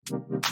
What's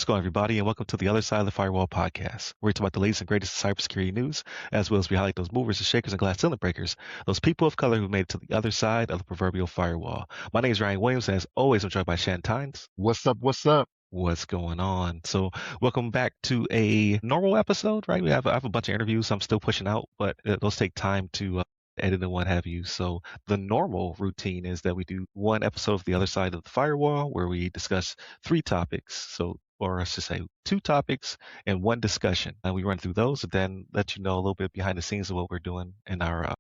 going on, everybody, and welcome to the Other Side of the Firewall podcast, where we talk about the latest and greatest cybersecurity news, as well as we highlight those movers and shakers and glass ceiling breakers, those people of color who made it to the other side of the proverbial firewall. My name is Ryan Williams, and as always, I'm joined by Shannon Tynes. What's up? What's up? What's going on? So, welcome back to a normal episode, right? I have a bunch of interviews I'm still pushing out, but those take time to edit and what have you. So, the normal routine is that we do one episode of the other side of the firewall where we discuss three topics. So, or I should say, two topics and one discussion. And we run through those and then let you know a little bit behind the scenes of what we're doing in our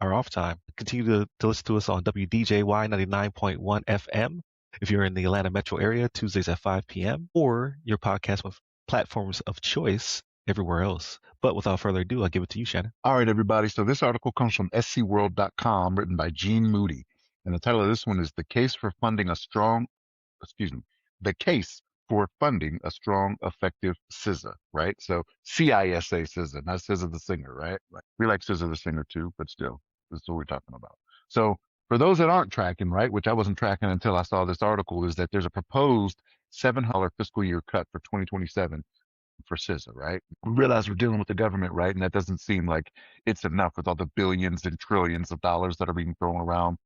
off time. Continue to listen to us on WDJY 99.1 FM. If you're in the Atlanta metro area, Tuesdays at 5 p.m., or your podcast with platforms of choice everywhere else. But without further ado, I'll give it to you, Shannon. All right, everybody. So this article comes from scworld.com, written by Gene Moody. And the title of this one is The Case for Funding a Strong, The Case for Funding a Strong, Effective CISA, right? So CISA CISA, not CISA the singer, right? We like CISA the singer too, but still, this is what we're talking about. So for those that aren't tracking, right, which I wasn't tracking until I saw this article, is that there's a proposed $700 fiscal year cut for 2027 for CISA, right? We realize we're dealing with the government, right? And that doesn't seem like it's enough with all the billions and trillions of dollars that are being thrown around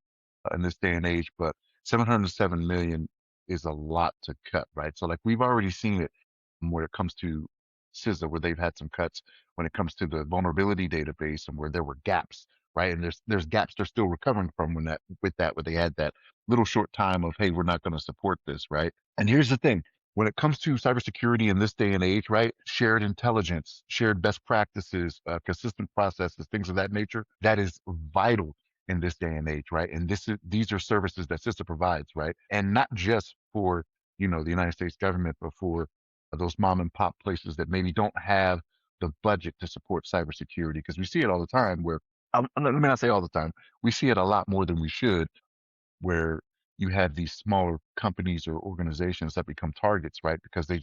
in this day and age. But 707 million is a lot to cut, right? So like we've already seen it when it comes to CISA, where they've had some cuts when it comes to the vulnerability database and where there were gaps, right? And there's gaps they're still recovering from where they had that little short time of, hey, we're not going to support this, right? And here's the thing. When it comes to cybersecurity in this day and age, right? Shared intelligence, shared best practices, consistent processes, things of that nature, that is vital in this day and age, right? And these are services that CISA provides, right? And not just for, the United States government, but for those mom and pop places that maybe don't have the budget to support cybersecurity. Because we see it all the time where, let me not say all the time, we see it a lot more than we should, where you have these smaller companies or organizations that become targets, right? Because they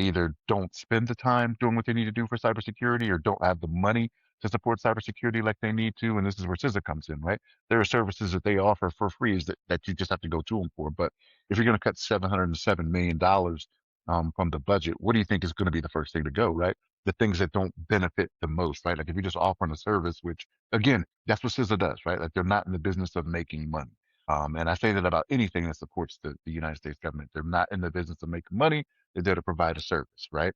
either don't spend the time doing what they need to do for cybersecurity or don't have the money to support cybersecurity like they need to. And this is where CISA comes in, right? There are services that they offer for free that you just have to go to them for. But if you're going to cut $707 million from the budget, what do you think is going to be the first thing to go, right? The things that don't benefit the most, right? Like if you're just offering a service, which again, that's what CISA does, right? Like they're not in the business of making money. And I say that about anything that supports the United States government. They're not in the business of making money. They're there to provide a service, right?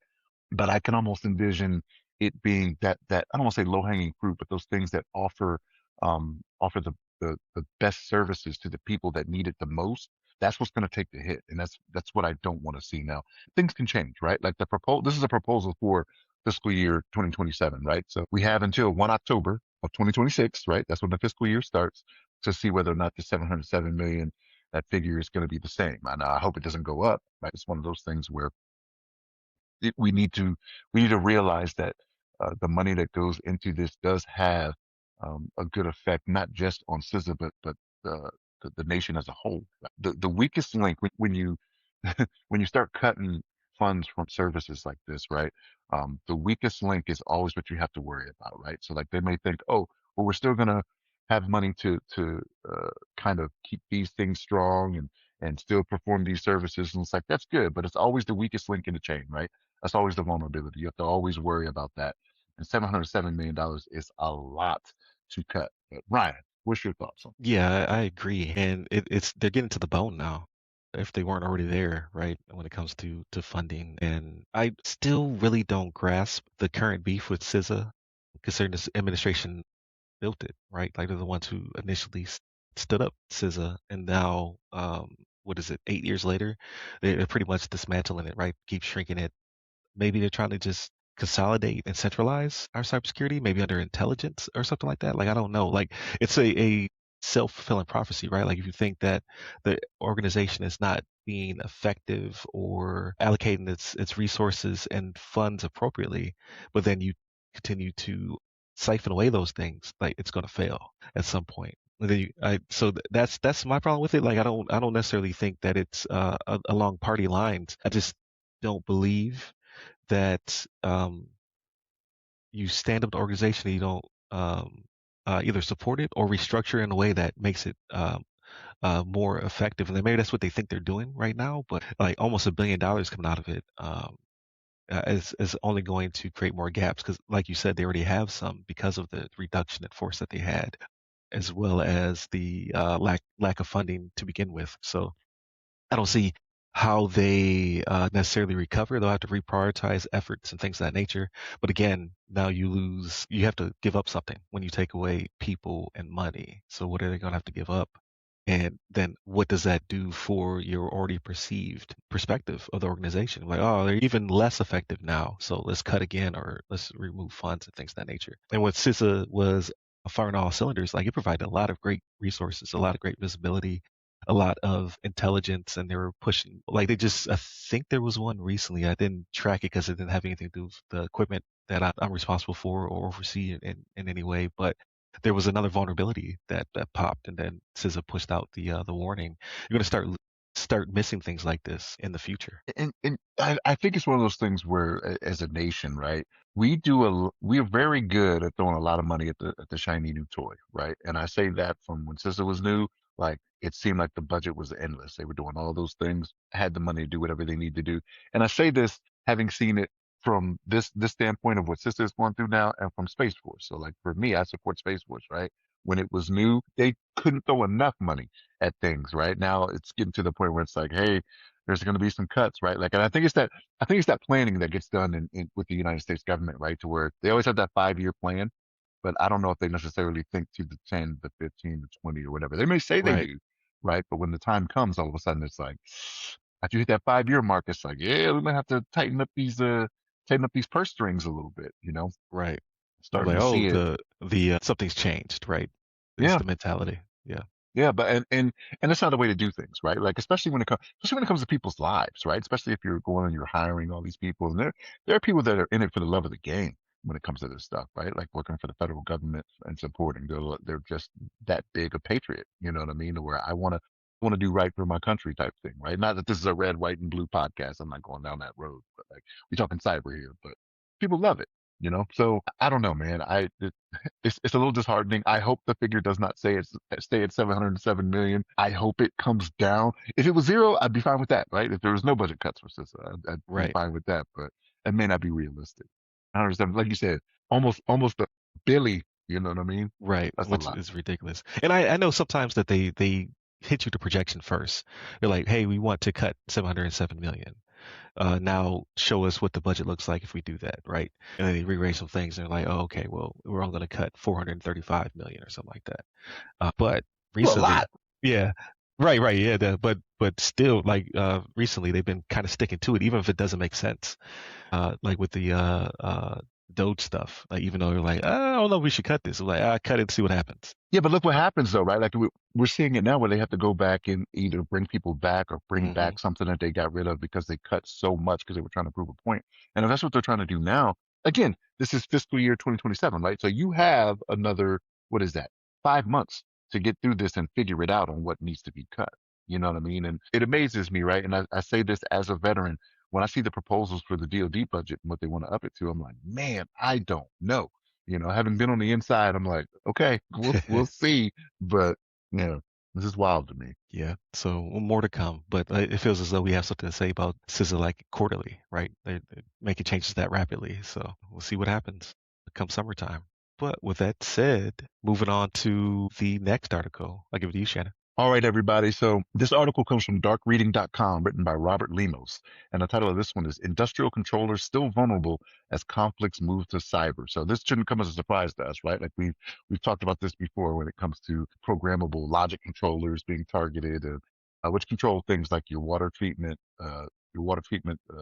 But I can almost envision it being that I don't want to say low hanging fruit, but those things that offer the best services to the people that need it the most. That's what's going to take the hit, and that's what I don't want to see. Now things can change, right? Like this is a proposal for fiscal year 2027, right? So we have until 1 October of 2026, right? That's when the fiscal year starts to see whether or not the 707 million, that figure is going to be the same. And I hope it doesn't go up, right? It's one of those things where we need to realize that the money that goes into this does have a good effect, not just on CISA, but the nation as a whole. The weakest link when you when you start cutting funds from services like this, right? The weakest link is always what you have to worry about, right? So like they may think, oh, well, we're still gonna have money to kind of keep these things strong and still perform these services, and it's like that's good, but it's always the weakest link in the chain, right? That's always the vulnerability. You have to always worry about that. And $707 million is a lot to cut. But Ryan, what's your thoughts on? Yeah, I agree. And it's they're getting to the bone now, if they weren't already there, right? When it comes to funding. And I still really don't grasp the current beef with CISA, considering this administration built it, right? Like they're the ones who initially stood up CISA, and now, what is it, 8 years later, they're pretty much dismantling it, right? Keep shrinking it. Maybe they're trying to just consolidate and centralize our cybersecurity, maybe under intelligence or something like that. Like I don't know. Like it's a self-fulfilling prophecy, right? Like if you think that the organization is not being effective or allocating its resources and funds appropriately, but then you continue to siphon away those things, like it's going to fail at some point. And then that's my problem with it. Like I don't necessarily think that it's along party lines. I just don't believe that you stand up the organization and you don't either support it or restructure in a way that makes it more effective. And then maybe that's what they think they're doing right now, but like almost $1 billion coming out of it is only going to create more gaps because, like you said, they already have some because of the reduction in force that they had, as well as the lack of funding to begin with. So I don't see how they necessarily recover. They'll have to reprioritize efforts and things of that nature. But again, now you have to give up something when you take away people and money. So what are they going to have to give up? And then what does that do for your already perceived perspective of the organization? Like, oh, they're even less effective now. So let's cut again or let's remove funds and things of that nature. And what CISA was firing all cylinders, like it provided a lot of great resources, a lot of great visibility, a lot of intelligence, and they were pushing like they just I think there was one recently. I didn't track it because it didn't have anything to do with the equipment that I'm responsible for or oversee in any way. But there was another vulnerability that popped, and then CISA pushed out the warning. You're going to start missing things like this in the future. And I think it's one of those things where, as a nation, right, we are very good at throwing a lot of money at the shiny new toy, right? And I say that from when CISA was new, like it seemed like the budget was endless. They were doing all those things, had the money to do whatever they need to do. And I say this having seen it from this standpoint of what CISA is going through now, and from Space Force. So, like for me, I support Space Force, right? When it was new, they couldn't throw enough money at things. Right now, it's getting to the point where it's like, hey, there's going to be some cuts, right? Like, and I think it's that planning that gets done with the United States government, right? To where they always have that 5-year plan, but I don't know if they necessarily think to the 10, the 15, the 20, or whatever. They may say they Right, do, right? But when the time comes, all of a sudden it's like, after you hit that 5-year mark, it's like, yeah, we might have to tighten up these purse strings a little bit, right. starting Like, to oh, see it. the something's changed, right? It's Yeah. the mentality. Yeah, Yeah, but and that's not the way to do things, right? Like especially when it comes to people's lives, right? Especially if you're going and you're hiring all these people, and there are people that are in it for the love of the game when it comes to this stuff, right? Like working for the federal government and supporting. They're just that big a patriot, you know what I mean? Where I want to do right for my country type thing, right? Not that this is a red, white, and blue podcast. I'm not going down that road, but like we're talking cyber here, but people love it. So I don't know, man. It's a little disheartening. I hope the figure does not stay at 707 million. I hope it comes down. If it was zero, I'd be fine with that, right? If there was no budget cuts for CISA, I'd be right, fine with that. But it may not be realistic. I understand, like you said, almost a Billy. You know what I mean? right. That's a Which lot. is ridiculous. And I know sometimes that they hit you the projection first. They're like, hey, we want to cut 707 million. Now show us what the budget looks like if we do that, right? And then they rearrange some things and they're like, oh, okay, well, we're only going to cut 435 million or something like that. But A recently, lot. yeah, right, yeah, but still, like recently, they've been kind of sticking to it, even if it doesn't make sense. Like with the Doge stuff, like even though they're like, I don't know if we should cut this, I'm like, cut it and see what happens. Yeah, but look what happens though, right? Like we're seeing it now where they have to go back and either bring people back or bring Hmm. back something that they got rid of because they cut so much because they were trying to prove a point. And if that's what they're trying to do now, again, this is fiscal year 2027, right? So you have another, what is that? 5 months to get through this and figure it out on what needs to be cut. You know what I mean? And it amazes me, right? And I say this as a veteran. When I see the proposals for the DoD budget and what they want to up it to, I'm like, man, I don't know. Having been on the inside, I'm like, okay, we'll see. But yeah, this is wild to me. Yeah, so more to come, but it feels as though we have something to say about CISA like quarterly, right? They're making changes that rapidly, so we'll see what happens come summertime. But with that said, moving on to the next article, I'll give it to you, Shannon. All right, everybody. So this article comes from darkreading.com, written by Robert Lemos. And the title of this one is Industrial Controllers Still Vulnerable as Conflicts Move to Cyber. So this shouldn't come as a surprise to us, right? Like we've talked about this before when it comes to programmable logic controllers being targeted, which control things like your water treatment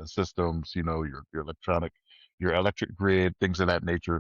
systems, your electric grid, things of that nature.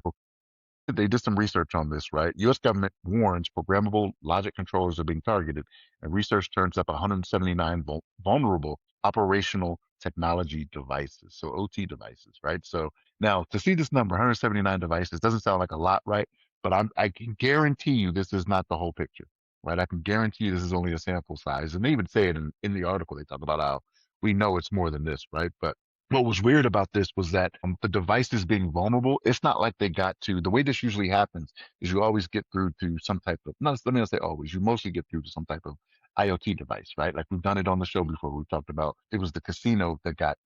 They did some research on this, right? U.S. government warns programmable logic controllers are being targeted, and research turns up 179 vulnerable operational technology devices, so OT devices, right? So now to see this number, 179 devices, doesn't sound like a lot, right? But I can guarantee you this is not the whole picture, right? I can guarantee you this is only a sample size, and they even say it in the article. They talk about how we know it's more than this, right? But what was weird about this was that the devices being vulnerable, it's not like they got to the way this usually happens is you always get through to some type of, not, let me not say always, you mostly get through to some type of IoT device, right? Like we've done it on the show before. We've talked about it was the casino that got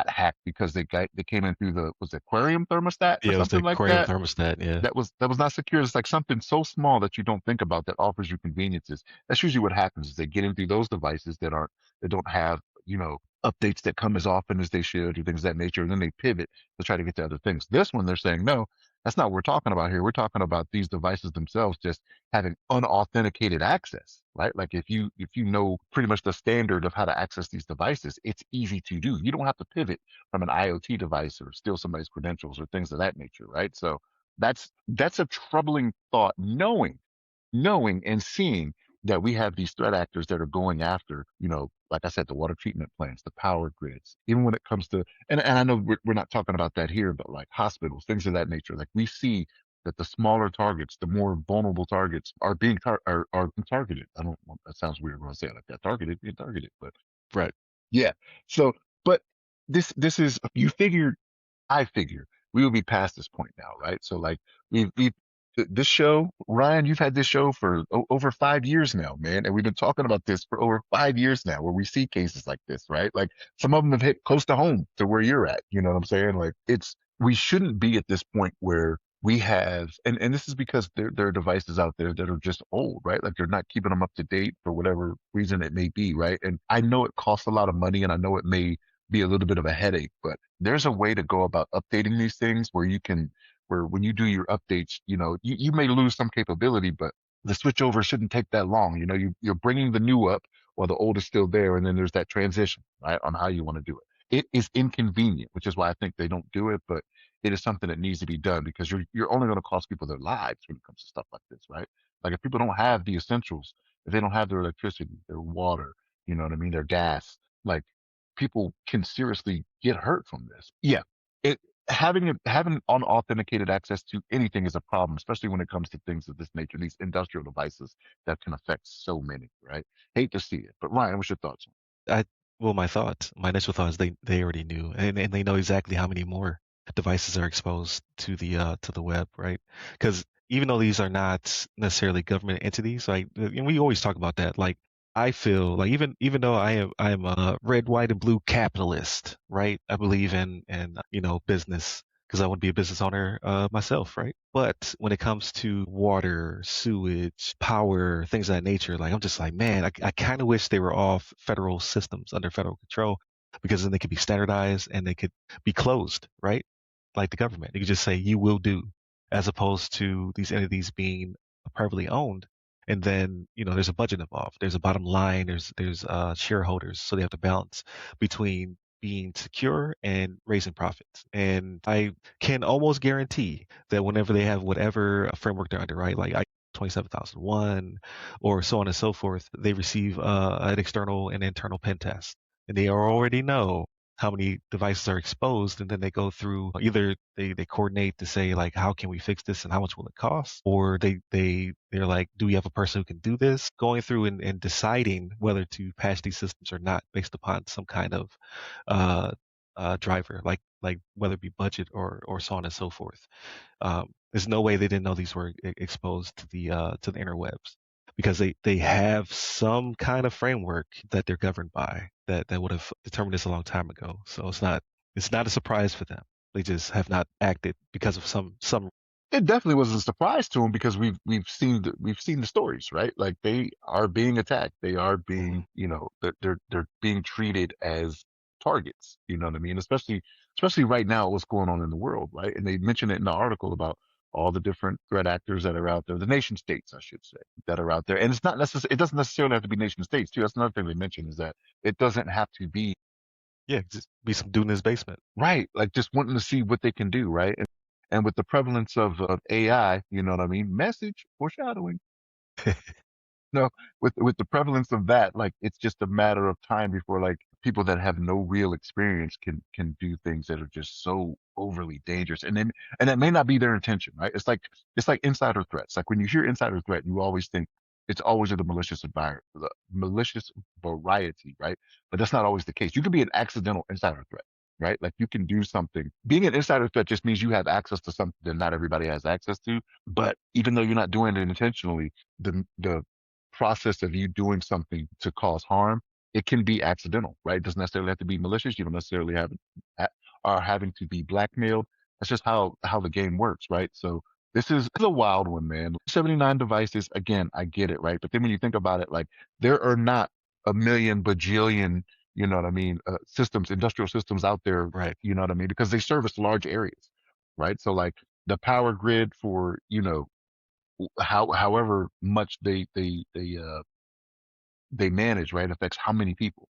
hacked because they came in through the was it aquarium thermostat or Yeah, it was the something like aquarium that thermostat. Yeah. that was not secure. It's like something so small that you don't think about that offers you conveniences. That's usually what happens is they get into those devices that don't have, updates that come as often as they should or things of that nature, and then they pivot to try to get to other things. This one they're saying, no, that's not what we're talking about here. We're talking about these devices themselves just having unauthenticated access, right? Like if you know pretty much the standard of how to access these devices, it's easy to do. You don't have to pivot from an IoT device or steal somebody's credentials or things of that nature, right? So that's a troubling thought, knowing and seeing that we have these threat actors that are going after, like I said, the water treatment plants, the power grids, even when it comes to, and I know we're not talking about that here, but like hospitals, things of that nature. Like we see that the smaller targets, the more vulnerable targets are are being targeted. I don't want, that sounds weird when I say it like that. Targeted, being targeted, but Right. yeah. So, but this is you figured I figure we will be past this point now, right? So like we this show, Ryan, you've had this show for over 5 years now, man, and we've been talking about this for over 5 years now, where we see cases like this, right? Like some of them have hit close to home to where you're at. You know what I'm saying? Like we shouldn't be at this point where we have, and this is because there are devices out there that are just old, right? Like they're not keeping them up to date for whatever reason it may be, right? And I know it costs a lot of money, and I know it may be a little bit of a headache, but there's a way to go about updating these things where when you do your updates, you may lose some capability, but the switchover shouldn't take that long. You're bringing the new up while the old is still there. And then there's that transition, right? On how you want to do it. It is inconvenient, which is why I think they don't do it, but it is something that needs to be done because you're only going to cost people their lives when it comes to stuff like this, right? Like if people don't have the essentials, if they don't have their electricity, their water, you know what I mean, their gas, like people can seriously get hurt from this. Yeah. It having unauthenticated access to anything is a problem, especially when it comes to things of this nature, these industrial devices that can affect so many, right? Hate to see it. But Ryan, what's your thoughts on I well, my initial thought is they already knew, and they know exactly how many more devices are exposed to the web, right? Because even though these are not necessarily government entities, like and we always talk about that, like I feel like even though I am a red, white, and blue capitalist, right? I believe in business because I want to be a business owner myself, right? But when it comes to water, sewage, power, things of that nature, like I'm just like, man, I kind of wish they were off federal systems under federal control because then they could be standardized and they could be closed, right? Like the government. You could just say you will do, as opposed to these entities being privately owned. And then, there's a budget involved. There's a bottom line. There's shareholders. So they have to balance between being secure and raising profits. And I can almost guarantee that whenever they have whatever framework they're under, right, like I 27001 or so on and so forth, they receive an external and internal pen test. And they already know how many devices are exposed, and then they go through either they coordinate to say like how can we fix this and how much will it cost, or they're like, do we have a person who can do this, going through and deciding whether to patch these systems or not based upon some kind of uh, driver, like whether it be budget or so on and so forth. There's no way they didn't know these were exposed to the interwebs because they have some kind of framework that they're governed by that would have determined this a long time ago. So it's not a surprise for them. They just have not acted because of some. it? It definitely was a surprise to them because we've seen the stories, right? Like they are being attacked. They are Mhm. being, they're being treated as targets. You know what I mean? Especially right now, what's going on in the world, right? And they mention it in the article about all the different threat actors that are out there, the nation states, I should say, that are out there. And it's not necessarily, it doesn't necessarily have to be nation states too. That's another thing they mention is that it doesn't have to be Yeah, just be some dude in his basement. right. Like just wanting to see what they can do, right? And with the prevalence of AI, you know what I mean? Message foreshadowing. No, with the prevalence of that, like it's just a matter of time before like people that have no real experience can do things that are just so overly dangerous, and that may not be their intention, right? It's like insider threats. Like when you hear insider threat, you always think it's always of the malicious variety, right? But that's not always the case. You could be an accidental insider threat. right? Like you can do something. Being an insider threat just means you have access to something that not everybody has access to. But even though you're not doing it intentionally, the process of you doing something to cause harm, it can be accidental, right? It doesn't necessarily have to be malicious. You don't necessarily have are having to be blackmailed. That's just how the game works, right? So this is a wild one, man. 79 devices, again, I get it, right? But then when you think about it, like there are not a million bajillion, you know what I mean, systems, industrial systems out there, Right. you know what I mean, because they service large areas, right? So like the power grid for, however much they manage, right, affects how many people,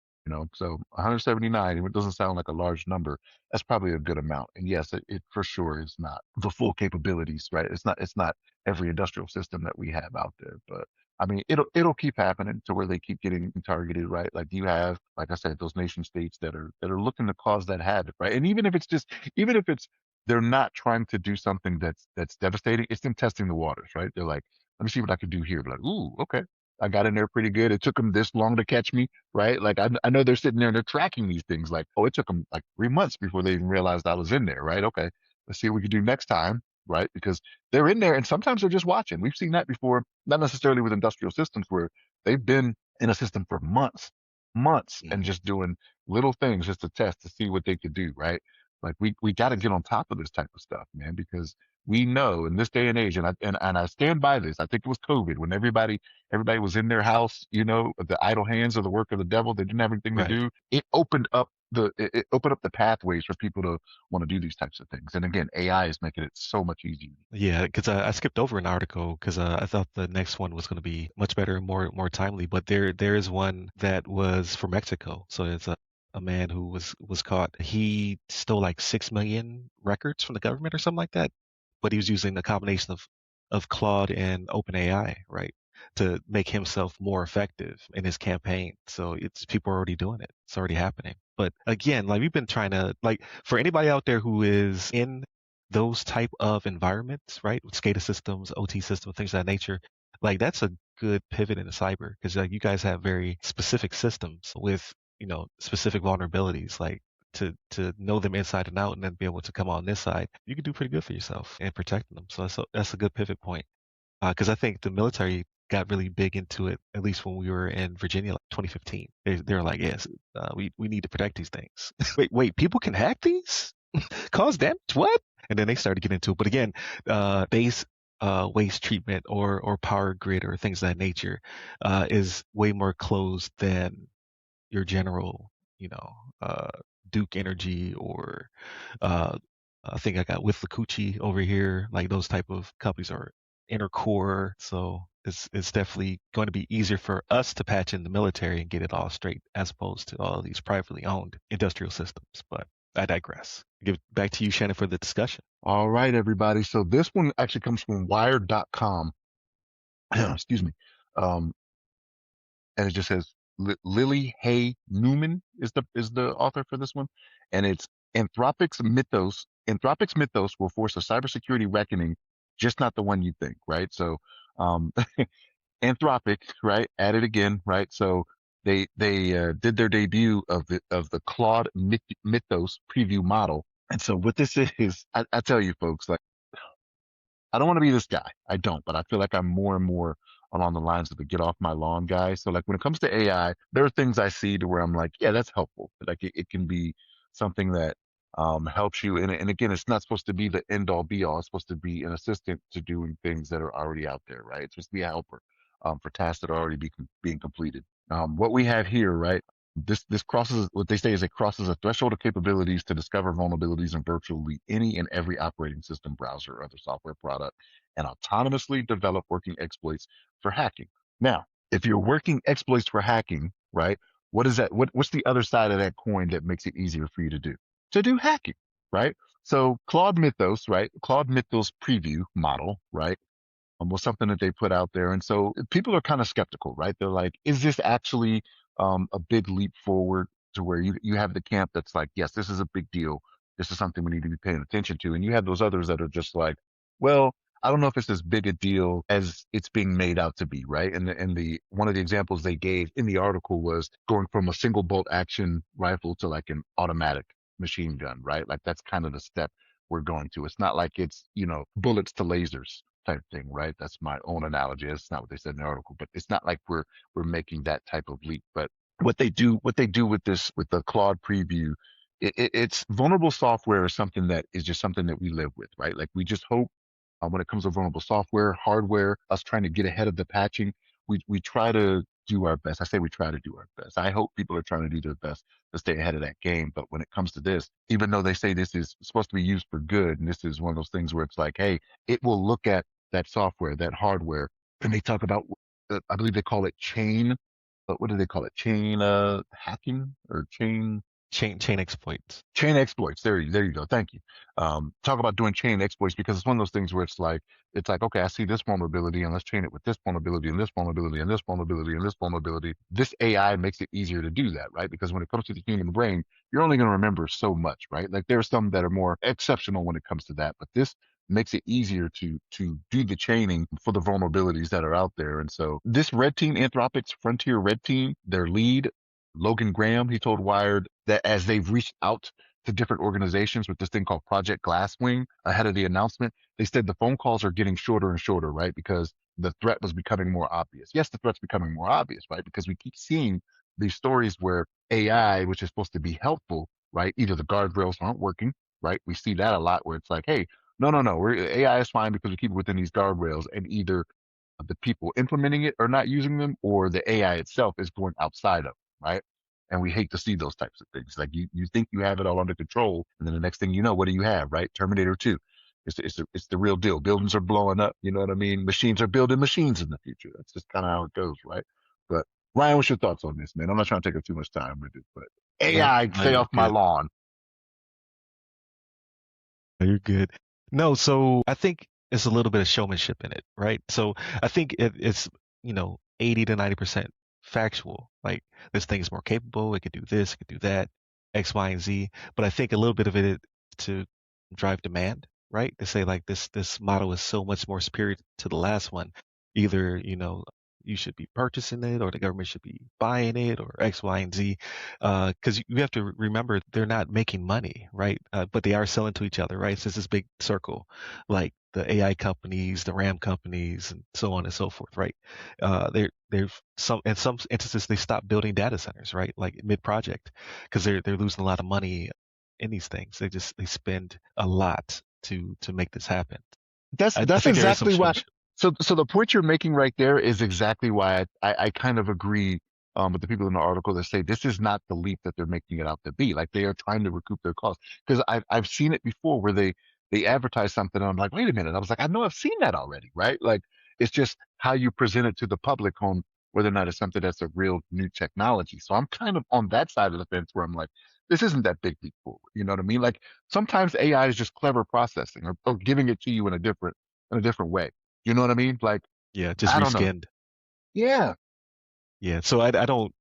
So 179, it doesn't sound like a large number. That's probably a good amount. And yes, it for sure is not the full capabilities, right? It's not every industrial system that we have out there, but I mean, it'll keep happening to where they keep getting targeted, right? Like you have, like I said, those nation states that are looking to cause that havoc, right? And even if it's they're not trying to do something that's devastating, it's them testing the waters, right? They're like, let me see what I can do here. Like, ooh, okay, I got in there pretty good. It took them this long to catch me, right? Like I know they're sitting there and they're tracking these things. Like, oh, it took them like 3 months before they even realized I was in there, right? Okay, let's see what we can do next time, right? Because they're in there and sometimes they're just watching. We've seen that before, not necessarily with industrial systems where they've been in a system for months, and Mhm. just doing little things just to test to see what they could do, right? Like we got to get on top of this type of stuff, man, because we know in this day and age, and I stand by this. I think it was COVID when everybody was in their house, the idle hands are the work of the devil. They didn't have anything to Right. do. It opened up the pathways for people to want to do these types of things. And again, AI is making it so much easier. Yeah, because I skipped over an article because I thought the next one was going to be much better and more timely. But there is one that was for Mexico. So it's a man who was caught. He stole like 6 million records from the government or something like that. But he was using a combination of Claude and OpenAI, right, to make himself more effective in his campaign. So it's people are already doing it. It's already happening. But again, like we've been trying to like for anybody out there who is in those type of environments, right, with SCADA systems, OT systems, things of that nature, like that's a good pivot into cyber because like you guys have very specific systems with specific vulnerabilities, like to know them inside and out, and then be able to come on this side, you can do pretty good for yourself in protecting them. So that's a good pivot point because I think the military got really big into it, at least when we were in Virginia, like 2015. They were like, yes, we need to protect these things. Wait, people can hack these? Cause damage? What? And then they started getting into it. But again, base waste treatment or power grid or things of that nature is way more closed than your general, you know, uh, Duke Energy or uh, I think I got with Lakuchi over here. Like those type of companies are intercore, so it's definitely going to be easier for us to patch in the military and get it all straight, as opposed to all these privately owned industrial systems. But I digress. Give it back to you, Shannon, for the discussion. All right, everybody. So this one actually comes from Wired.com. Excuse me. Um, and it just says Lily Hay Newman is the author for this one, and it's Anthropic's Mythos. Anthropic's Mythos will force a cybersecurity reckoning, just not the one you think, right? So, um, Anthropic, right? At it again, right? So they did their debut of the Claude Mythos preview model, and so what this is, I tell you folks, like I don't want to be this guy. I don't, but I feel like I'm more and more along the lines of the get off my lawn guy. So like when it comes to AI, there are things I see to where I'm like, yeah, that's helpful. Like it can be something that helps you. And again, it's not supposed to be the end all be all. It's supposed to be an assistant to doing things that are already out there, right? It's supposed to be a helper for tasks that are already being completed. What we have here, right? This crosses what they say is it crosses a threshold of capabilities to discover vulnerabilities in virtually any and every operating system, browser, or other software product, and autonomously develop working exploits for hacking. Now, if you're working exploits for hacking, right? What is that? What's the other side of that coin that makes it easier for you to do? To do hacking, right? So Claude Mythos, right? Claude Mythos preview model, right? Was something that they put out there. And so people are kind of skeptical, right? They're like, is this actually a big leap forward to where you have the camp that's like, yes, this is a big deal. This is something we need to be paying attention to. And you have those others that are just like, well, I don't know if it's as big a deal as it's being made out to be, right? And the one of the examples they gave in the article was going from a single bolt action rifle to like an automatic. machine gun, right? Like that's kind of the step we're going to. It's not like it's, bullets to lasers type thing, right? That's my own analogy. That's not what they said in the article, but it's not like we're making that type of leap. But what they do with this, with the Claude preview, it's vulnerable software is something that is just something that we live with, right? Like we just hope when it comes to vulnerable software, hardware, us trying to get ahead of the patching, we try to do our best. I say we try to do our best. I hope people are trying to do their best to stay ahead of that game. But when it comes to this, even though they say this is supposed to be used for good, and this is one of those things where it's like, hey, it will look at that software, that hardware, and they talk about, I believe they call it chain. What do they call it? Chain hacking or chain Chain exploits. chain exploits. There you go. Thank you. Talk about doing chain exploits because it's one of those things where it's like, okay, I see this vulnerability and let's chain it with this vulnerability and this vulnerability and this vulnerability and this vulnerability. This AI makes it easier to do that, right? Because when it comes to the human brain, you're only going to remember so much, right? Like there are some that are more exceptional when it comes to that, but this makes it easier to do the chaining for the vulnerabilities that are out there. And so this red team, Anthropic's Frontier Red Team, their lead Logan Graham, he told Wired that as they've reached out to different organizations with this thing called Project Glasswing ahead of the announcement, they said the phone calls are getting shorter and shorter, right? Because the threat was becoming more obvious. Yes, the threat's becoming more obvious, right? Because we keep seeing these stories where AI, which is supposed to be helpful, right? Either the guardrails aren't working, right? We see that a lot where it's like, hey, no, no, no, AI is fine because we keep it within these guardrails, and either the people implementing it are not using them, or the AI itself is going outside of them, right? And we hate to see those types of things. Like you think you have it all under control, and then the next thing you know, what do you have, right? Terminator 2. It's the real deal. Buildings are blowing up. You know what I mean? Machines are building machines in the future. That's just kind of how it goes, right? But Ryan, what's your thoughts on this, man? I'm not trying to take up too much time with it, but No, AI, no, stay you're off my good. lawn. No, you're good. No, so I think it's a little bit of showmanship in it, right? So I think it's 80 to 90% factual. Like this thing is more capable. It could do this. It could do that. X, Y, and Z. But I think a little bit of it to drive demand, right? To say like this model is so much more superior to the last one. Either you should be purchasing it, or the government should be buying it, or X, Y, and Z. Because you have to remember they're not making money, right? But they are selling to each other, right? So it's this big circle, like the AI companies, the RAM companies, and so on and so forth, right? They've some in some instances they stop building data centers, right? Like mid-project, because they're losing a lot of money in these things. They spend a lot to make this happen. That's I that's think there is some exactly why. showmanship. So the point you're making right there is exactly why I kind of agree with the people in the article that say this is not the leap that they're making it out to be. Like they are trying to recoup their costs. Because I've seen it before where they advertise something and I'm like, wait a minute. I was like, I know I've seen that already, right? Like it's just how you present it to the public on whether or not it's something that's a real new technology. So I'm kind of on that side of the fence where I'm like, this isn't that big leap forward. You know what I mean? Like sometimes AI is just clever processing or giving it to you in a different way. You know what I mean? Like, Yeah, just I don't know. reskinned. Yeah. Yeah, so I don't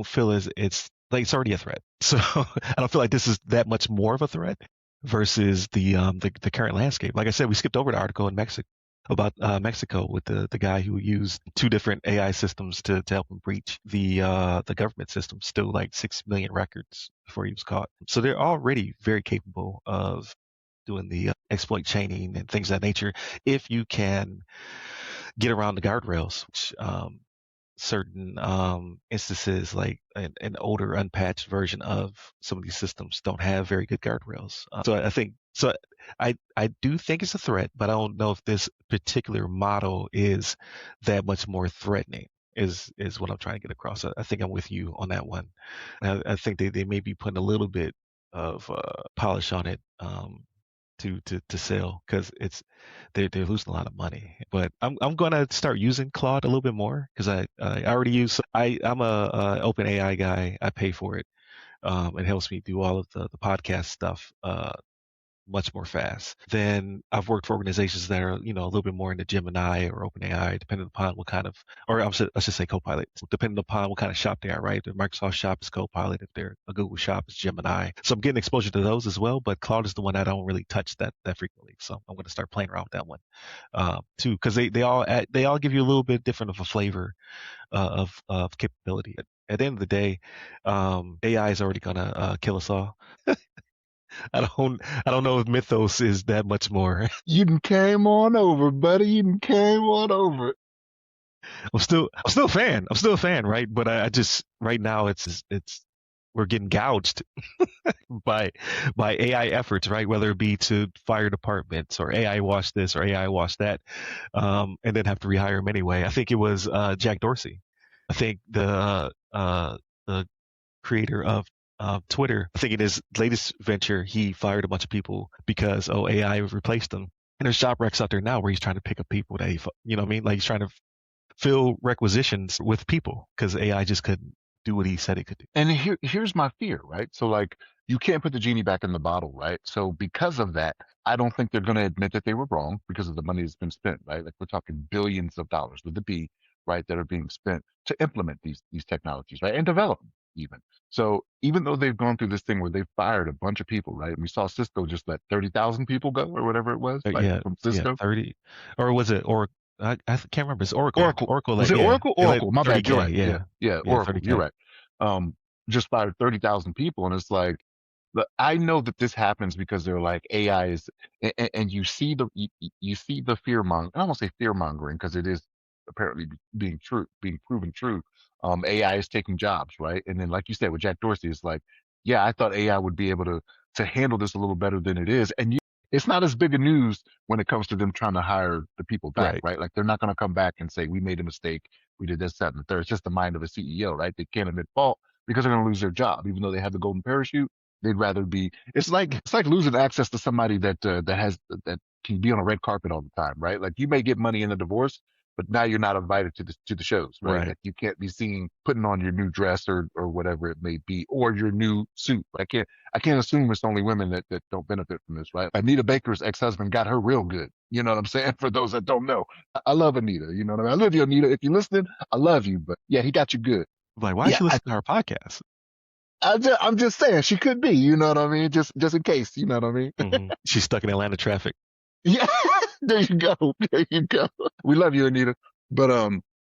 feel as it's like it's already a threat. So I don't feel like this is that much more of a threat versus the current landscape. Like I said, we skipped over the article in Mexico about Mexico with the guy who used two different AI systems to help him breach the government system, still like 6 million records before he was caught. So they're already very capable of doing the exploit chaining and things of that nature if you can get around the guardrails, which certain instances, like an older unpatched version of some of these systems, don't have very good guardrails. So I think so. I do think it's a threat, but I don't know if this particular model is that much more threatening. Is what I'm trying to get across. I think I'm with you on that one. I think they may be putting a little bit of polish on it to sell because they're losing a lot of money. But I'm gonna start using Claude a little bit more because I already use I'm a open AI guy. I pay for it. It helps me do all of the podcast stuff much more fast. Then I've worked for organizations that are, a little bit more into Gemini or OpenAI, depending upon what kind of, or I should say Copilot, depending upon what kind of shop they are, right? If Microsoft shop is Copilot, if they're a Google shop, it's Gemini. So I'm getting exposure to those as well, but Claude is the one I don't really touch that frequently. So I'm going to start playing around with that one too, because they all give you a little bit different of a flavor of capability. At the end of the day, AI is already going to kill us all. I don't know if Mythos is that much more. You done came on over, buddy. You done came on over. I'm still a fan. I'm still a fan, right? But I just right now it's we're getting gouged by AI efforts, right? Whether it be to fire departments or AI wash this or AI wash that, and then have to rehire him anyway. I think it was Jack Dorsey. I think the creator of Twitter. I think in his latest venture, he fired a bunch of people because AI replaced them. And there's job wrecks out there now where he's trying to pick up people that you know what I mean? Like he's trying to fill requisitions with people because AI just couldn't do what he said it could do. And here's my fear, right? So like you can't put the genie back in the bottle, right? So because of that, I don't think they're going to admit that they were wrong because of the money that's been spent, right? Like we're talking billions of dollars with the B, right, that are being spent to implement these technologies, right, and develop them even. So even though they've gone through this thing where they've fired a bunch of people, right? And we saw Cisco just let 30,000 people go or whatever it was, like Yeah, from yeah, Cisco. 30, or was it, or I can't remember. It's Oracle. Oracle. Oracle, Was like, it yeah, Oracle? they let Oracle. My bad. You're 30K. right. Yeah. Yeah, Yeah. yeah, Oracle. You're 30K. right. Um, just fired 30,000 people. And it's like, I know that this happens because they're like AI is, and you see you see the fear mongering. I don't want to say fear mongering because it is apparently being true, being proven true. AI is taking jobs, right? And then, like you said, with Jack Dorsey, it's like, yeah, I thought AI would be able to handle this a little better than it is, and it's not as big a news when it comes to them trying to hire the people back, Right, right? Like they're not going to come back and say we made a mistake, we did this, that, and the third. It's just the mind of a CEO, right? They can't admit fault because they're going to lose their job, even though they have the golden parachute. They'd rather be. It's like losing access to somebody that can be on a red carpet all the time, right? Like you may get money in a divorce, but now you're not invited to the shows, right? right. Like you can't be seen putting on your new dress or whatever it may be, or your new suit. I can't assume it's only women that don't benefit from this, right? Anita Baker's ex-husband got her real good. You know what I'm saying? For those that don't know, I love Anita. You know what I mean? I love you, Anita. If you're listening, I love you. But yeah, he got you good. Like, why Yeah, should you listen to our podcast? I'm just saying she could be. You know what I mean? Just in case. You know what I mean? She's stuck in Atlanta traffic. Yeah, there you go. There you go. We love you, Anita. But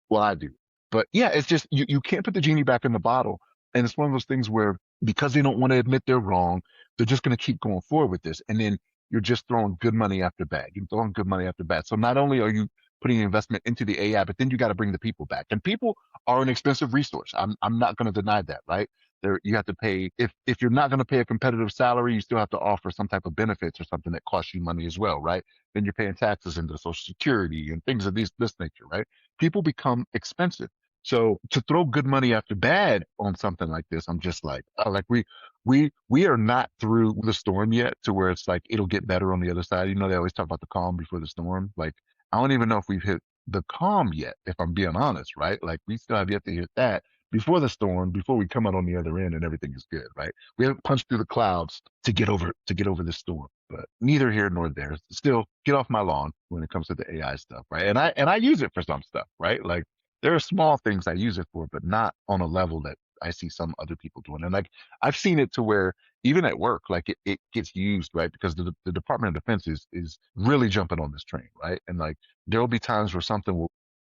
well, I do. But yeah, it's just you can't put the genie back in the bottle. And it's one of those things where because they don't want to admit they're wrong, they're just going to keep going forward with this. And then you're just throwing good money after bad. You're throwing good money after bad. So not only are you putting investment into the AI, but then you got to bring the people back. And people are an expensive resource. I'm not going to deny that, right? There you have to pay if you're not going to pay a competitive salary, you still have to offer some type of benefits or something that costs you money as well, right? Then you're paying taxes into Social Security and things of this nature, right? People become expensive. So to throw good money after bad on something like this, I'm just like, oh, like we are not through the storm yet to where it's like it'll get better on the other side. You know, they always talk about the calm before the storm. Like I don't even know if we've hit the calm yet, if I'm being honest, right? Like we still have yet to hit that before the storm, before we come out on the other end and everything is good, right? We haven't punched through the clouds to get over this storm. But neither here nor there. Still, get off my lawn when it comes to the AI stuff, right? And I use it for some stuff, right? Like there are small things I use it for, but not on a level that I see some other people doing. And like I've seen it to where even at work, like it gets used, right? Because the Department of Defense is really jumping on this train, right? And like there will be times where something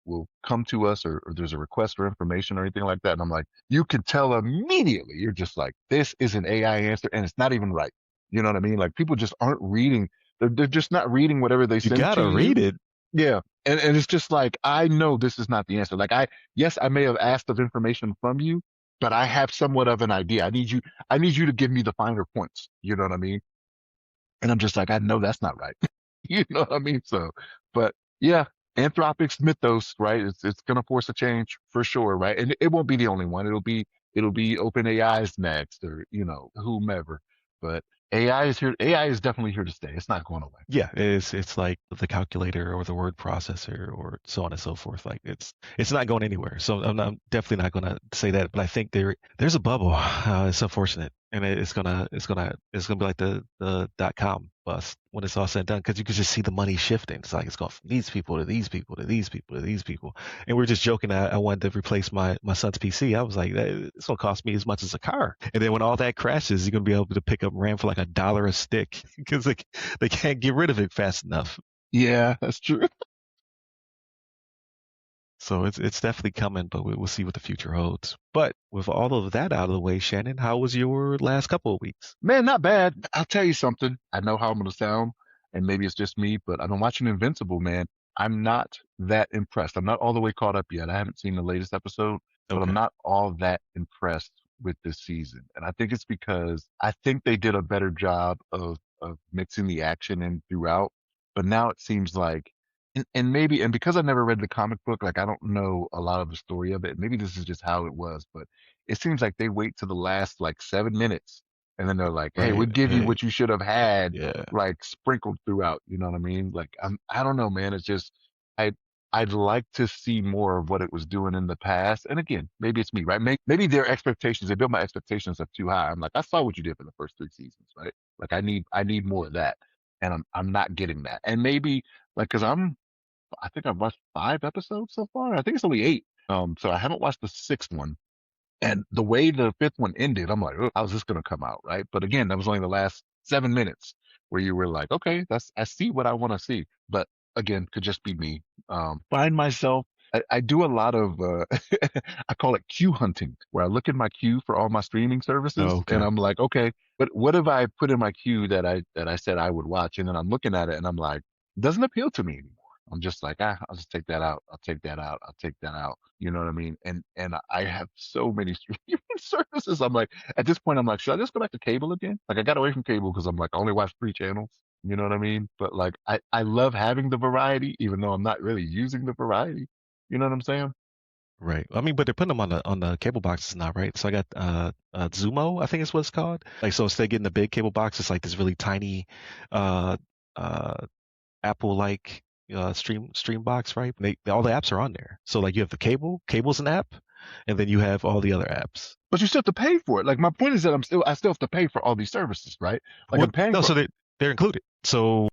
will come to us or there's a request for information or anything like that. And I'm like, you can tell immediately, you're just like, this is an AI answer and it's not even right. You know what I mean? Like people just aren't reading. They're just not reading whatever they You send to gotta you. read it. Yeah. And it's just like, I know this is not the answer. Like yes, I may have asked of information from you, but I have somewhat of an idea. I need you to give me the finer points. You know what I mean? And I'm just like, I know that's not right. You know what I mean? So, but yeah, Anthropic's Mythos, right? It's gonna force a change for sure, right? And it won't be the only one. It'll be OpenAI's next, or whomever. But AI is here. AI is definitely here to stay. It's not going away. Yeah, it's like the calculator or the word processor or so on and so forth. Like it's not going anywhere. So I'm definitely not going to say that. But I think there's a bubble. It's unfortunate, and it's gonna be like the .com bust when it's all said and done because you can just see the money shifting. It's like it's going from these people to these people to these people to these people. And we're just joking. I wanted to replace my son's PC. I was like, it's gonna cost me as much as a car. And then when all that crashes, you're gonna be able to pick up RAM for like $1 a stick because they can't get rid of it fast enough. Yeah, that's true. So it's definitely coming, but we'll see what the future holds. But with all of that out of the way, Shannon, how was your last couple of weeks? Man, not bad. I'll tell you something. I know how I'm going to sound, and maybe it's just me, but I've been watching Invincible, man. I'm not that impressed. I'm not all the way caught up yet. I haven't seen the latest episode, but I'm Okay. not all that impressed with this season. And I think it's because I think they did a better job of mixing the action in throughout. But now it seems like, and maybe, and because I never read the comic book, like I don't know a lot of the story of it. Maybe this is just how it was, but it seems like they wait to the last like 7 minutes and then they're like, "Hey, we'll Right. give you Right. what you should have had, Yeah. like sprinkled throughout." You know what I mean? Like, I don't know, man. It's just, I, I'd like to see more of what it was doing in the past. And again, maybe it's me, right? Maybe their expectations, they built my expectations up too high. I'm like, I saw what you did for the first 3 seasons, right? Like, I need more of that, and I'm not getting that. And maybe like, cause I think I've watched 5 episodes so far. I think it's only 8. So I haven't watched the sixth one. And the way the fifth one ended, I'm like, oh, how's this going to come out? Right. But again, that was only the last 7 minutes where you were like, okay, I see what I want to see. But again, could just be me. Find myself, I do a lot of, I call it queue hunting, where I look in my queue for all my streaming services and Okay. I'm like, okay, but what have I put in my queue that I said I would watch? And then I'm looking at it and I'm like, doesn't appeal to me anymore. I'm just like, I'll just take that out. I'll take that out. I'll take that out. You know what I mean? And I have so many streaming services. I'm like, at this point, I'm like, should I just go back to cable again? Like, I got away from cable because I'm like, I only watch 3 channels. You know what I mean? But like, I love having the variety, even though I'm not really using the variety. You know what I'm saying? Right. I mean, but they're putting them on the cable boxes now, right? So I got Zumo, I think is what it's called. Like, so instead of getting the big cable box, it's like this really tiny uh uh Apple like stream box, right? All the apps are on there. So like you have the cable's an app, and then you have all the other apps. But you still have to pay for it. Like, my point is that I still have to pay for all these services, right? Like, Well, I'm paying no, for so they're included. So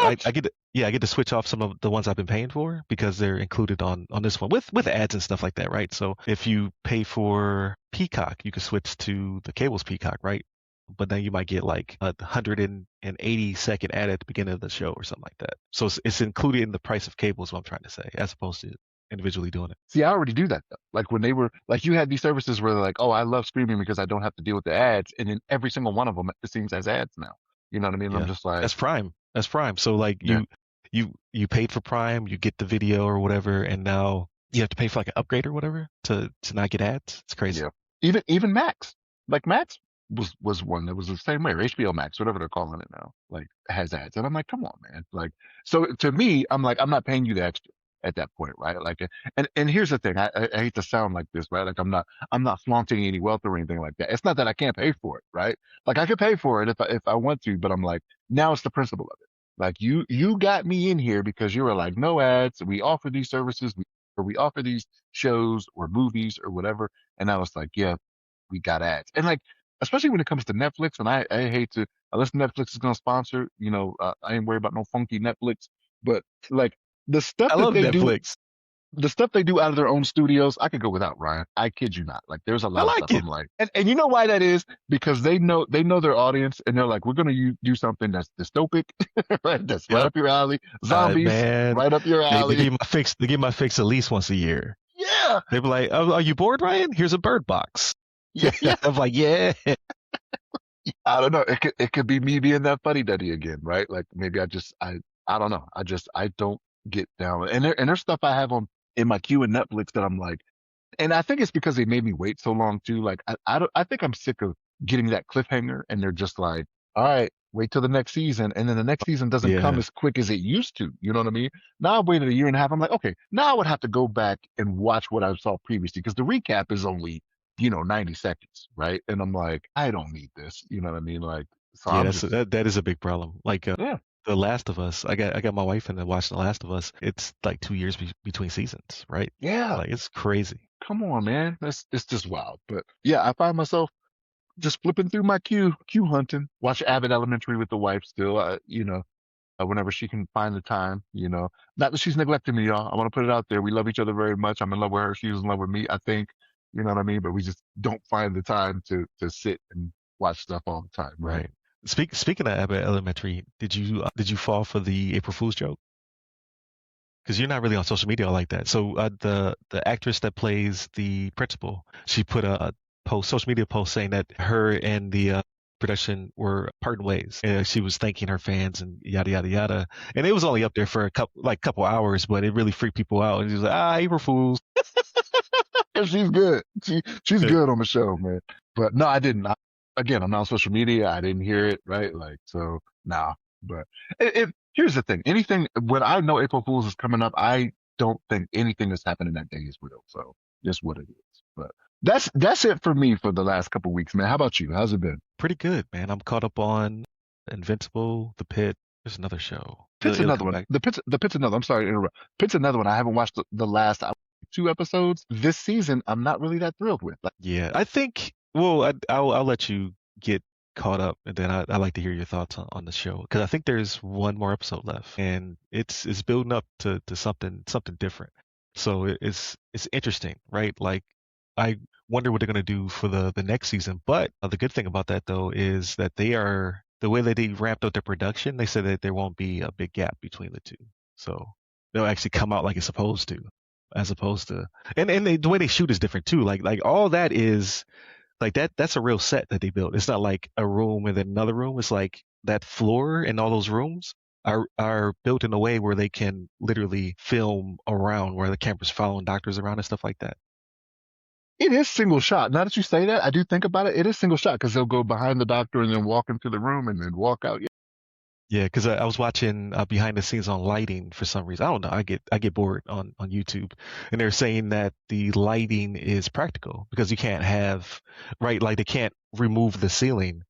I what? get to, yeah, I get to switch off some of the ones I've been paying for because they're included on this one with ads and stuff like that, right? So if you pay for Peacock, you can switch to the cable's Peacock, right? But then you might get like 180-second ad at the beginning of the show or something like that. So it's included in the price of cable is what I'm trying to say, as opposed to individually doing it. See, I already do that though. Like when they were like, you had these services where they're like, oh, I love streaming because I don't have to deal with the ads, and then every single one of them it seems has ads now. You know what I mean? I'm Yeah, just like, that's Prime. That's Prime. So like yeah, you paid for Prime, you get the video or whatever, and now you have to pay for like an upgrade or whatever to not get ads. It's crazy. yeah. Even Max, like Max was one that was the same way, or HBO Max, whatever they're calling it now, like has ads, and I'm like, come on, man. Like, so to me, I'm like, I'm not paying you the extra at that point, right? Like, and here's the thing, I hate to sound like this, right? Like, I'm not flaunting any wealth or anything like that. It's not that I can't pay for it, right? Like, I could pay for it if I want to, but I'm like, now it's the principle of it. Like, you got me in here because you were like, no ads. We offer these services, or we offer these shows or movies or whatever. And I was like, yeah, we got ads. And like, especially when it comes to Netflix, and I hate to, unless Netflix is going to sponsor, I ain't worried about no funky Netflix, but like the stuff I that love they do, Netflix. the stuff they do out of their own studios, I could go without, Ryan. I kid you not. Like, there's a I lot of stuff like it. I'm like, and you know why that is? Because they know their audience, and they're like, we're going to do something that's dystopic, right? That's right Yep. up your alley. Zombies, Man, right up your they alley. give my fix. They give my fix at least once a year. Yeah, They be like, "Oh, are you bored, Ryan? Here's a bird box." yeah, yeah. I'm like, "Yeah." I don't know. It could be me being that fuddy duddy again, right? Like maybe I don't know. I don't get down. And there's stuff I have on in my queue in Netflix that I'm like, and I think it's because they made me wait so long too. Like I think I'm sick of getting that cliffhanger, and they're just like, all right, wait till the next season, and then the next season doesn't come Yeah, as quick as it used to. You know what I mean? Now I've waited a year and a half. I'm like, okay, now I would have to go back and watch what I saw previously because the recap is only 90 seconds, right? And I'm like, I don't need this. You know what I mean? Like, so yeah. I'm That's just, that is a big problem. Like yeah, The Last of Us. I got my wife into watching The Last of Us. It's like 2 years between seasons, right? yeah. Like it's crazy. Come on, man. It's just wild. But yeah, I find myself just flipping through my queue hunting. Watch Abbott Elementary with the wife still. Whenever she can find the time. Not that she's neglecting me, y'all. I want to put it out there. We love each other very much. I'm in love with her. She's in love with me. I think. You know what I mean? But we just don't find the time to sit and watch stuff all the time, right? Right. Speaking of Abbott Elementary, did you fall for the April Fool's joke? because you're not really on social media like that. So the actress that plays the principal, she put a post, social media post saying that her and the production were parting ways. And she was thanking her fans and yada yada yada. And it was only up there for a couple hours, but it really freaked people out. And she was like, April Fools. And she's good. She's good on the show, man. But no, I didn't. Again, I'm not on social media. I didn't hear it, right? Like, so, nah. But here's the thing. Anything, when I know April Fools is coming up, I don't think anything that's happening that day is real. So, just what it is. But that's it for me for the last couple of weeks, man. How about you? How's it been? Pretty good, man. I'm caught up on Invincible, The Pit. There's another show. Pitt's It'll another come one. back. The Pitt's another. I'm sorry to interrupt. Pitt's another one. I haven't watched the last two episodes this season. I'm not really that thrilled with. Like, Yeah, I think. Well, I'll let you get caught up, and then I like to hear your thoughts on the show because I think there's one more episode left, and it's building up to something different. So it's interesting, right? Like I wonder what they're gonna do for the next season. But the good thing about that though is that they are the way that they ramped up their production. They said that there won't be a big gap between the two, so they'll actually come out like it's supposed to, as opposed to and the way they shoot is different too. Like all that is like that's a real set that they built. It's not like a room and then another room. It's like that floor and all those rooms are built in a way where they can literally film around where the camera's following doctors around and stuff like that. it is single shot. Now that you say that, I do think about it. It is single shot because they'll go behind the doctor and then walk into the room and then walk out. Yeah. Yeah, because I was watching behind the scenes on lighting for some reason. I don't know. I get bored on YouTube, and they're saying that the lighting is practical because you can't have right like they can't remove the ceiling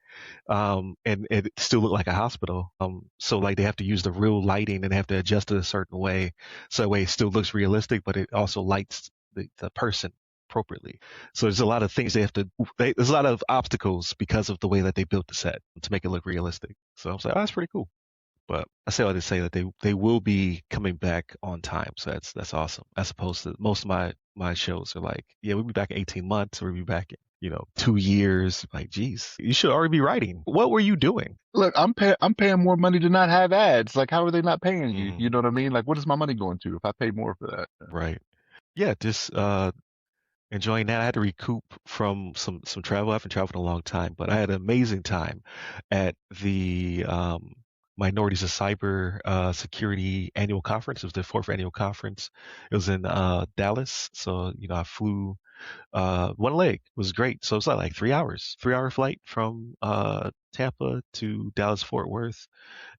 and it still look like a hospital. So like they have to use the real lighting and they have to adjust it a certain way, so that way it still looks realistic, but it also lights the person appropriately. So there's a lot of things there's a lot of obstacles because of the way that they built the set to make it look realistic. So I was like, oh, that's pretty cool. But I say all to say that they will be coming back on time. So that's awesome. As opposed to most of my shows are like, yeah, we'll be back in 18 months or we'll be back in, 2 years. Like, geez, you should already be writing. What were you doing? Look, I'm paying more money to not have ads. Like, how are they not paying you? Mm, You know what I mean? Like, what is my money going to if I pay more for that? right. Yeah, just enjoying that. I had to recoup from some travel. I haven't traveled in a long time, but I had an amazing time at the Minorities of Cyber Security annual conference. It was the fourth annual conference. It was in Dallas, so I flew one leg. It was great. So it's like 3 hours, 3 hour flight from Tampa to Dallas Fort Worth,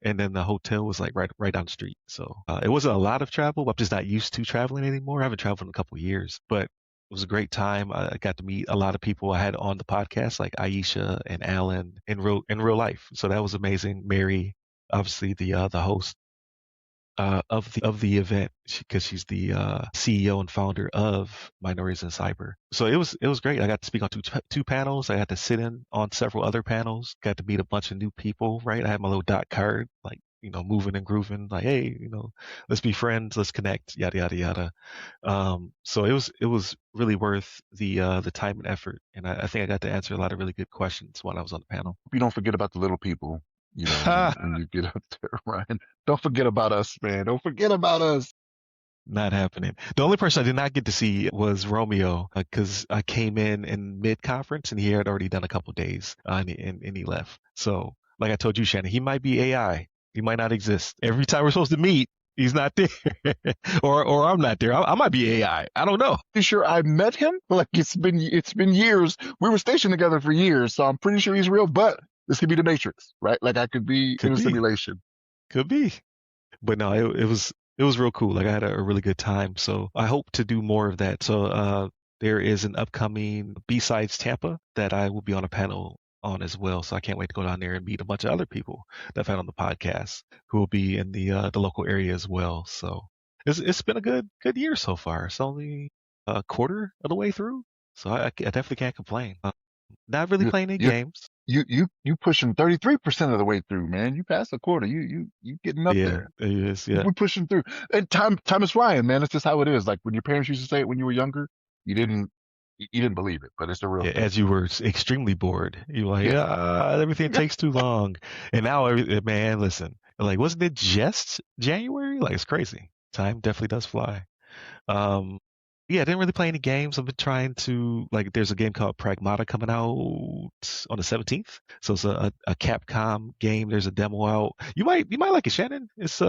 and then the hotel was like right down the street. So it wasn't a lot of travel. I'm just not used to traveling anymore. I haven't traveled in a couple of years, but it was a great time. I got to meet a lot of people I had on the podcast, like Aisha and Alan in real life. So that was amazing. Mary, obviously the host of the event because she's the CEO and founder of Minorities in Cyber. So it was great. I got to speak on two panels. I got to sit in on several other panels. Got to meet a bunch of new people. Right, I had my little dot card, like moving and grooving. Like, hey, let's be friends, let's connect, yada yada yada. So it was really worth the time and effort, and I think I got to answer a lot of really good questions while I was on the panel. You don't forget about the little people, when you get up there, Ryan. Don't forget about us, man. Don't forget about us. Not happening. The only person I did not get to see was Romeo because I came in mid conference and he had already done a couple days and he left. So, like I told you, Shannon, he might be AI. He might not exist. Every time we're supposed to meet, he's not there, or I'm not there. I might be AI. I don't know. Pretty sure I met him. Like, it's been years. We were stationed together for years, so I'm pretty sure he's real. But this could be the Matrix, right? Like, I could be in Could a be. simulation. Could be. But no, it was real cool. Like I had a really good time. So I hope to do more of that. So there is an upcoming B-Sides Tampa that I will be on a panel on as well. So I can't wait to go down there and meet a bunch of other people that I've had on the podcast who will be in the local area as well. So it's been a good year so far. It's only a quarter of the way through, so I definitely can't complain. Not really You playing any you games. you pushing 33% of the way through, man. You passed a quarter. You getting up Yeah, there. it is. Yeah, We're pushing through. And time is flying, man. It's just how it is. Like when your parents used to say it when you were younger, you didn't you didn't believe it, but it's a real yeah. thing. As you were extremely bored, you were like, Yeah. everything takes too long. And now, man, listen, like, wasn't it just January? Like, it's crazy. Time definitely does fly. Um, yeah, I didn't really play any games. I've been trying to like. There's a game called Pragmata coming out on the 17th. So it's a Capcom game. There's a demo out. You might like it, Shannon. It's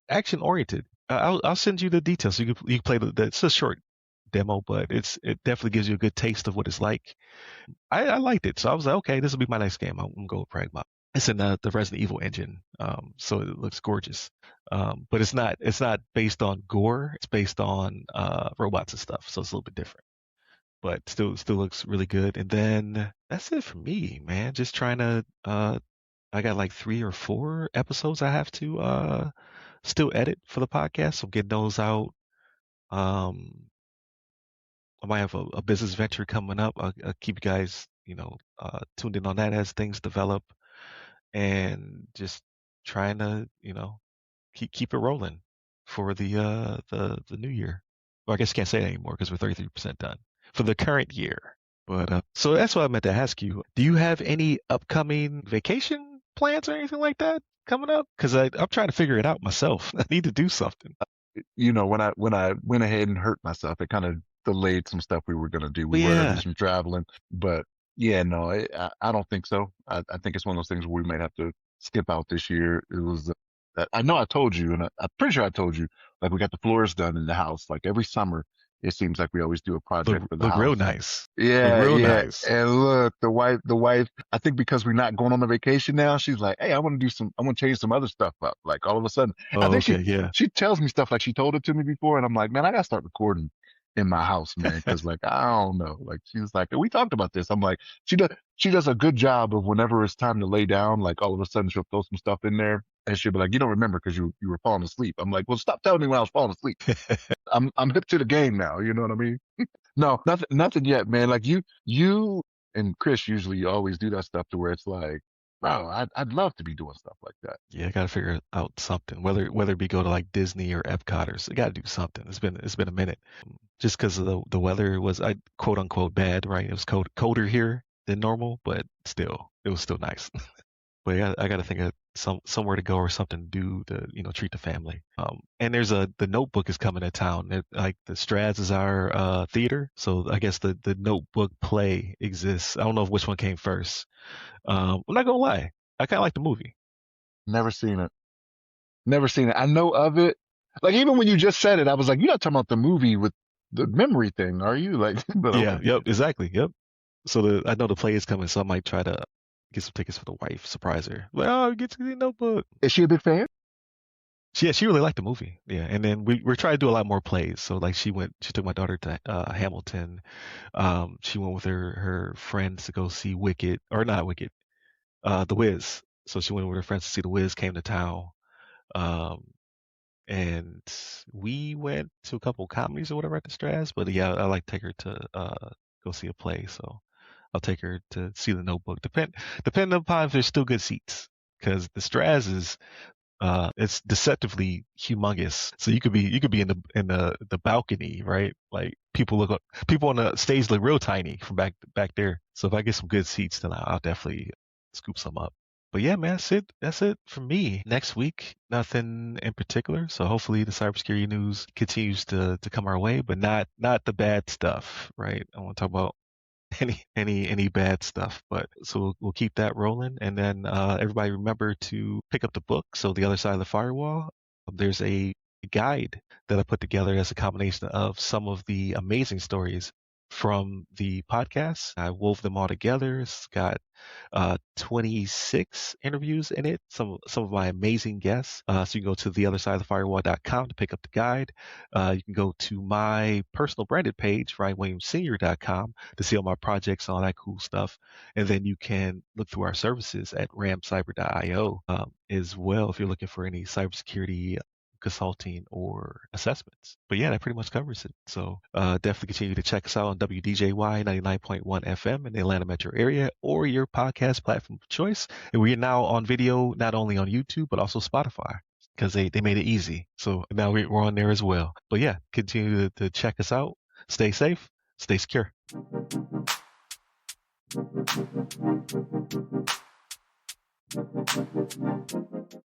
action oriented. I'll send you the details so you can play it's a short demo, but it definitely gives you a good taste of what it's like. I liked it, so I was like, okay, this will be my next game. I'm gonna go with Pragma. It's in the Resident Evil engine, so it looks gorgeous. But it's not based on gore. It's based on robots and stuff, so it's a little bit different. But still looks really good. And then that's it for me, man. Just trying to. I got like 3 or 4 episodes I have to still edit for the podcast. So I'm getting those out. Um, I might have a business venture coming up. I'll keep you guys, tuned in on that as things develop, and just trying to, keep it rolling for the new year. Well, I guess you can't say that anymore because we're 33% done for the current year. But so that's what I meant to ask you. Do you have any upcoming vacation plans or anything like that coming up? Because I'm trying to figure it out myself. I need to do something. When I went ahead and hurt myself, it kind of delayed some stuff we were gonna do. We But were gonna do yeah, some traveling, but yeah, no, I don't think so. I think it's one of those things where we might have to skip out this year. It was, I know I told you, and I'm pretty sure I told you, like we got the floors done in the house. Like every summer, it seems like we always do a project for the look real house. nice. Look Yeah, real yeah. nice. And look, the wife, I think because we're not going on a vacation now, she's like, hey, I want to change some other stuff up. Like all of a sudden, I Oh, think okay, yeah. she tells me stuff like she told it to me before. And I'm like, man, I gotta start recording in my house, man. Cause like, I don't know. Like she was like, we talked about this. I'm like, she does a good job of whenever it's time to lay down, like all of a sudden she'll throw some stuff in there and she'll be like, you don't remember because you were falling asleep. I'm like, well, stop telling me when I was falling asleep. I'm hip to the game now. You know what I mean? No, nothing yet, man. Like you and Chris usually always do that stuff to where it's like, bro, I'd love to be doing stuff like that. Yeah, I gotta figure out something. Whether it be go to like Disney or Epcot or I gotta do something. It's been a minute. Just because of the weather was I quote unquote bad, right? It was colder here than normal, but still it was still nice. But yeah, I gotta think of somewhere to go or something to do to treat the family. And the Notebook is coming to town. Like the Strads is our theater, so I guess the Notebook play exists. I don't know which one came first. I'm not gonna lie, I kind of like the movie. Never seen it. Never seen it. I know of it. Like even when you just said it, I was like, you're not talking about the movie with the memory thing, are you? Like, but Yeah, okay. yep, exactly, yep. So I know the play is coming, so I might try to get some tickets for the wife, surprise her. Like, oh, get to the Notebook. Is she a big fan? She really liked the movie. Yeah, and then we're trying to do a lot more plays. So like she took my daughter to Hamilton. She went with her friends to go see Wicked or not Wicked, The Wiz. So she went with her friends to see The Wiz. Came to town. Um, and we went to a couple comedies or whatever at the Straz. But yeah, I like to take her to go see a play. So I'll take her to see the Notebook. Depending upon if there's still good seats, because the Straz is it's deceptively humongous. So you could be in the balcony, right? Like people on the stage look real tiny from back there. So if I get some good seats, then I'll definitely scoop some up. But yeah, man, that's it for me. Next week, nothing in particular. So hopefully the cybersecurity news continues to come our way, but not the bad stuff, right? I want to talk about any bad stuff. But so we'll keep that rolling, and then everybody remember to pick up the book. So the other side of the firewall. There's a guide that I put together as a combination of some of the amazing stories from the podcast. I wove them all together. It's got 26 interviews in it. Some of my amazing guests. So you can go to theothersideofthefirewall.com to pick up the guide. You can go to my personal branded page, RyanWilliamsSenior.com, to see all my projects and all that cool stuff. And then you can look through our services at ramcyber.io as well if you're looking for any cybersecurity consulting or assessments. But yeah, that pretty much covers it. So definitely continue to check us out on WDJY 99.1 FM in the Atlanta metro area or your podcast platform of choice. And we are now on video, not only on YouTube, but also Spotify because they made it easy. So now we're on there as well. But yeah, continue to check us out. Stay safe, stay secure.